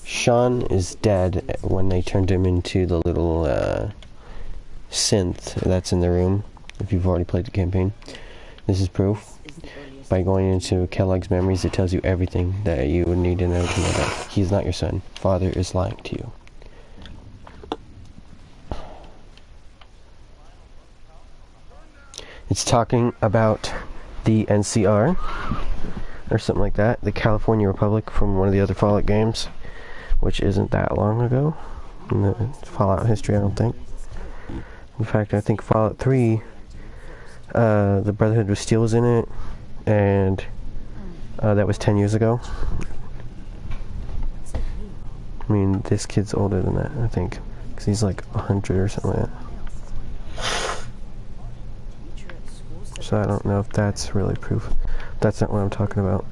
Sean is dead when they turned him into the little synth that's in the room. If you've already played the campaign, this is proof. By going into Kellogg's memories, it tells you everything that you would need to know that he's not your son. Father is lying to you. It's talking about the NCR, or something like that, the California Republic from one of the other Fallout games, which isn't that long ago in the Fallout history, I don't think. In fact, I think Fallout 3, the Brotherhood of Steel was in it, and that was 10 years ago. I mean, this kid's older than that, I think, because he's like 100 or something like that. So I don't know if that's really proof. That's not what I'm talking about.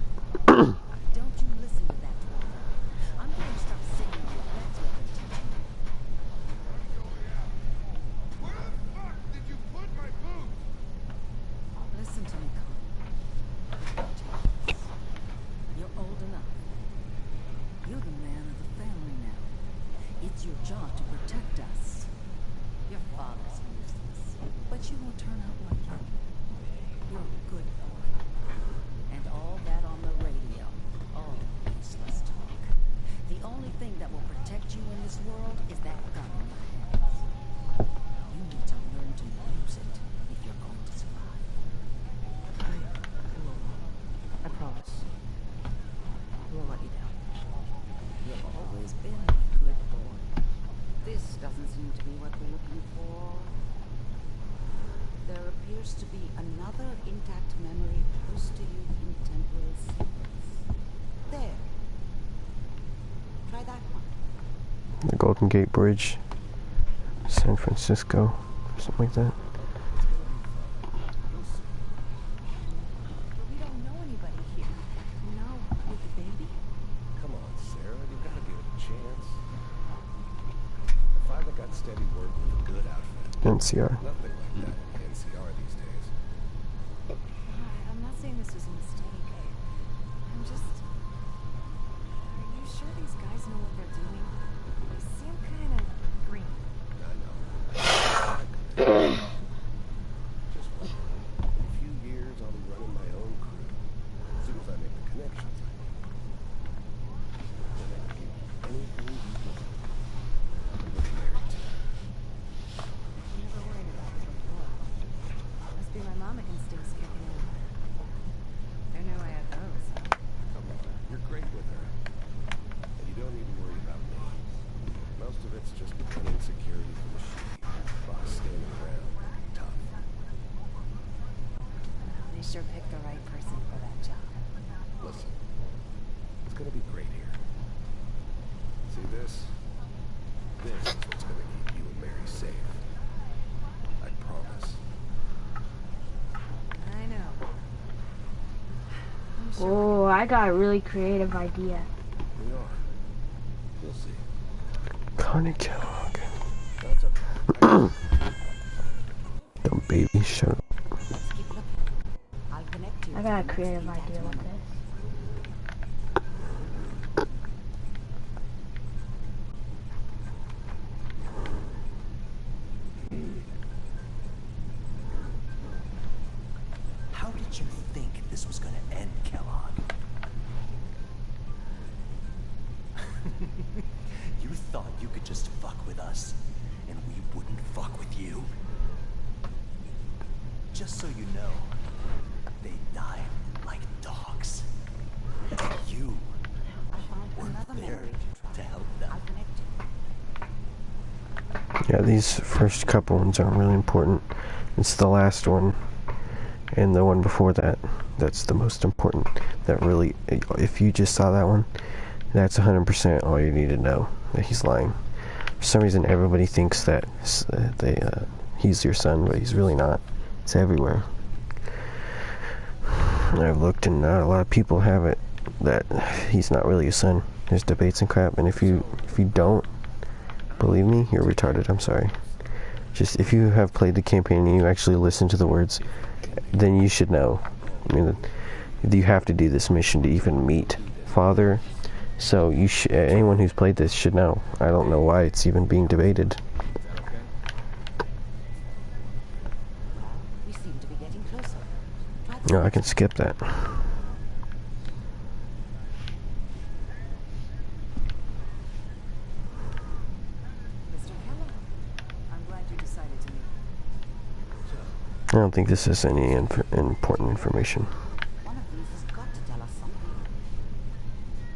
To be another intact memory close to you in temporal sequence. There. Try that one. The Golden Gate Bridge, San Francisco, something like that. We don't know anybody here. Now with the baby? Come on, Sarah, you gotta give it a chance. I finally got steady work with a good outfit. NCR. Nothing like that. Sure picked the right person for that job. Listen, it's gonna be great here. See this? This is what's gonna keep you and Mary safe. I promise. I know. Oh, I got a really creative idea. We are. You'll see. Connie Kellogg. That's okay. Dumb baby, shut up. I got a creative idea with this. How did you think this was going to end, Kellogg? You thought you could just fuck with us, and we wouldn't fuck with you? Just so you know, they died like dogs. You were there to help them. Yeah, these first couple ones aren't really important. It's the last one and the one before that that's the most important. That really, if you just saw that one, that's 100% all you need to know, that he's lying. For some reason everybody thinks that he's your son, but he's really not. It's everywhere. I've looked and not a lot of people have it that he's not really your son. There's debates and crap, and if you don't believe me, you're retarded. I'm sorry. Just if you have played the campaign and you actually listen to the words, then you should know. I mean, you have to do this mission to even meet Father So anyone who's played this should know. I don't know why it's even being debated. We seem to be getting closer. Try the No, I can skip that. Mr. Keller, I'm glad you decided to meet. I don't think this is any important information. One of these has got to tell us something.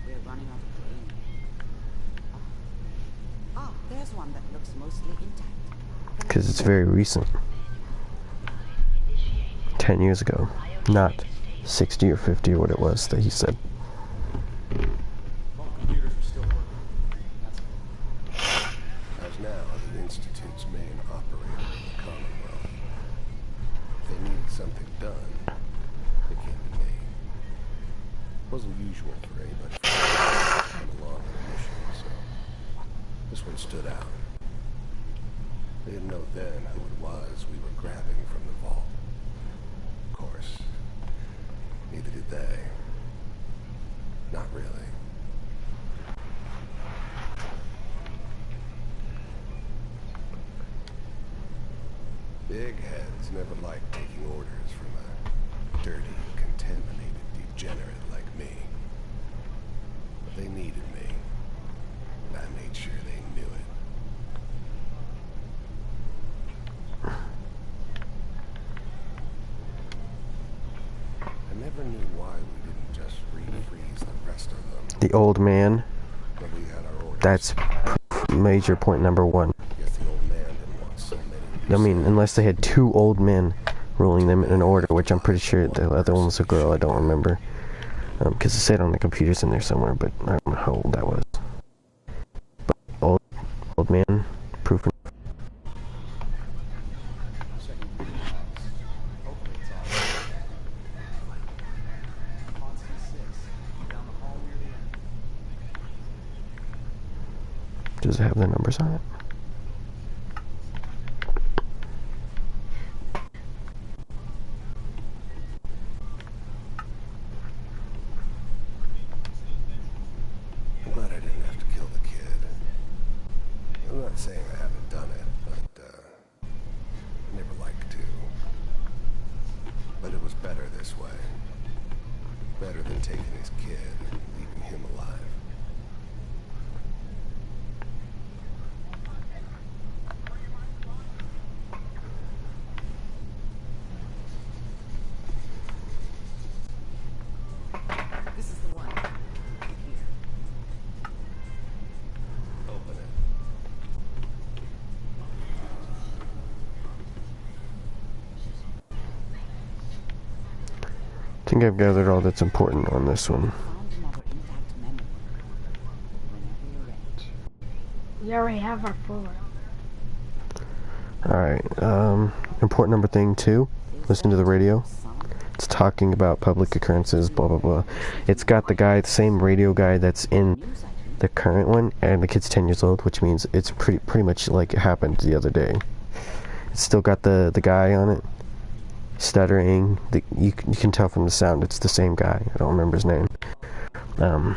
We're running out of brain. Ah, there's one that looks mostly intact. Because it's very recent. 10 years ago. Not 60 or 50 or what it was that he said. All computers are still working. As now the Institute's main operator in the Commonwealth. If they need something done, it can't be me. Wasn't usual for anybody to come along on a mission, so this one stood out. They didn't know then who it was we were grabbing from the vault. Of course, neither did they. Not really. Big heads never liked taking orders from a dirty, contaminated degenerate like me. But they needed me. And I made sure they knew it. I never knew why we didn't just refreeze the rest of them The old man. when we had our orders. That's major point number one. Guess the old man didn't want so many. I mean, unless they had two old men ruling them in an order, which I'm pretty sure the other one was a girl, I don't remember. Because it said on the computers in there somewhere, but I don't know how old that was. But old man, proof. Does it have the numbers on it? I'm glad I didn't have to kill the kid. I'm not saying I haven't done it, but I never liked to. But it was better this way. Better than taking his kid and leaving him alive. This is the one. Here. Open it. I think I've gathered all that's important on this one. Found another intact memory. Whenever you're ready. We already have our 4. Alright, important number thing two. Listen to the radio. It's talking about public occurrences, blah blah blah. It's got the same radio guy that's in the current one, and the kid's 10 years old, which means it's pretty much like it happened the other day. It's still got the guy on it, stuttering. You can tell from the sound it's the same guy. I don't remember his name. The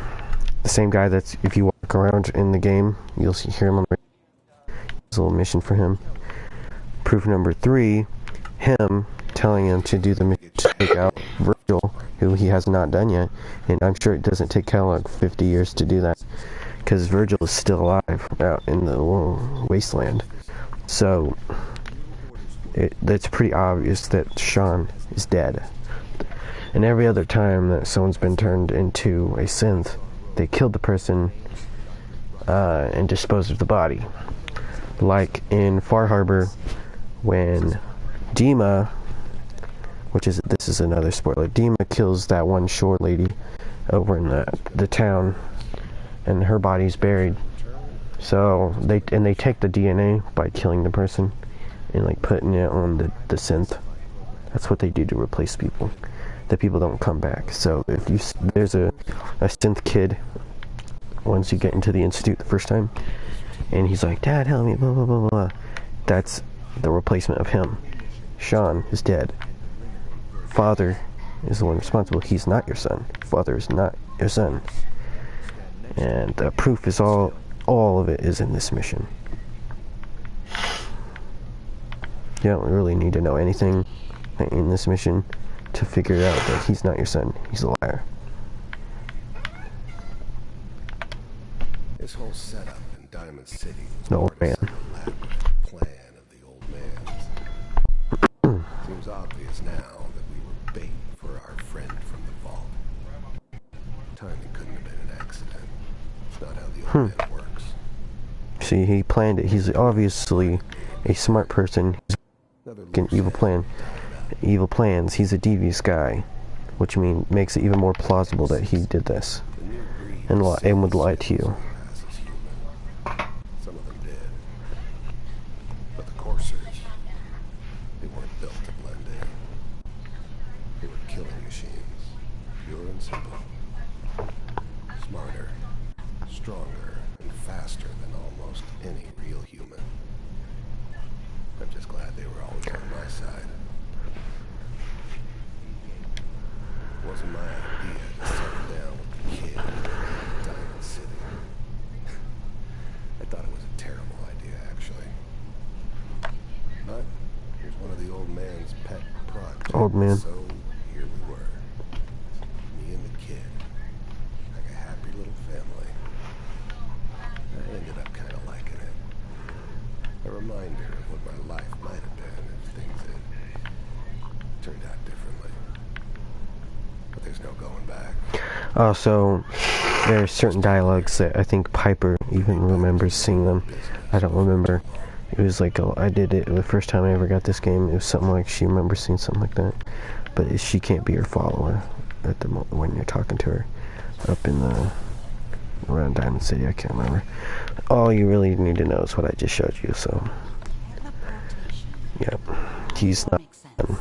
same guy that's, if you walk around in the game, you'll hear him on the radio. There's a little mission for him. Proof number 3, him telling him to do the mission to take out Virgil, who he has not done yet, and I'm sure it doesn't take Kellogg 50 years to do that, because Virgil is still alive out in the wasteland. So that's pretty obvious that Sean is dead. And every other time that someone's been turned into a synth, they killed the person and disposed of the body. Like in Far Harbor, when Dima, this is another spoiler, Dima kills that one shore lady over in the town, and her body's buried. So they take the DNA by killing the person and like putting it on the synth. That's what they do to replace people. The people don't come back. So if there's a synth kid, once you get into the institute the first time, and he's like, "Dad, help me," blah blah blah blah. That's the replacement of him. Sean is dead. Father is the one responsible. He's not your son. Father is not your son. And the proof is all of it is in this mission. You don't really need to know anything in this mission to figure out that he's not your son. He's a liar. This whole setup in Diamond City was The old part of man. some elaborate plan of the old man's. Seems obvious now that we were bait for our friend from the vault. Timing couldn't have been an accident. It's not how the old man works. See, he planned it. He's obviously a smart person. He's Another an loose evil end. plan. Evil plans. He's a devious guy, which makes it even more plausible that he did this The new breed and would lie to you. pass as human. Some of them did. But the coursers, they weren't built to blend in. They were killing machines. Pure and simple. Smarter, stronger, and faster than almost any real human. I'm just glad they were always on my side. It wasn't my idea to settle down with the kid in Diamond City. I thought it was a terrible idea, actually. But here's one of the old man's pet projects. Old man. So here we were. Me and the kid. Like a happy little family. I ended up kind of liking it. A reminder of what my life might have been if things had turned out differently. But there's no going back. Also, there are certain dialogues that I think Piper even remembers seeing them. I don't remember. It was like, I did it the first time I ever got this game. It was something like she remembers seeing something like that. But she can't be your follower at the when you're talking to her up in around Diamond City. I can't remember. All you really need to know is what I just showed you. So, Teleportation. yeah, he's not. Makes sense.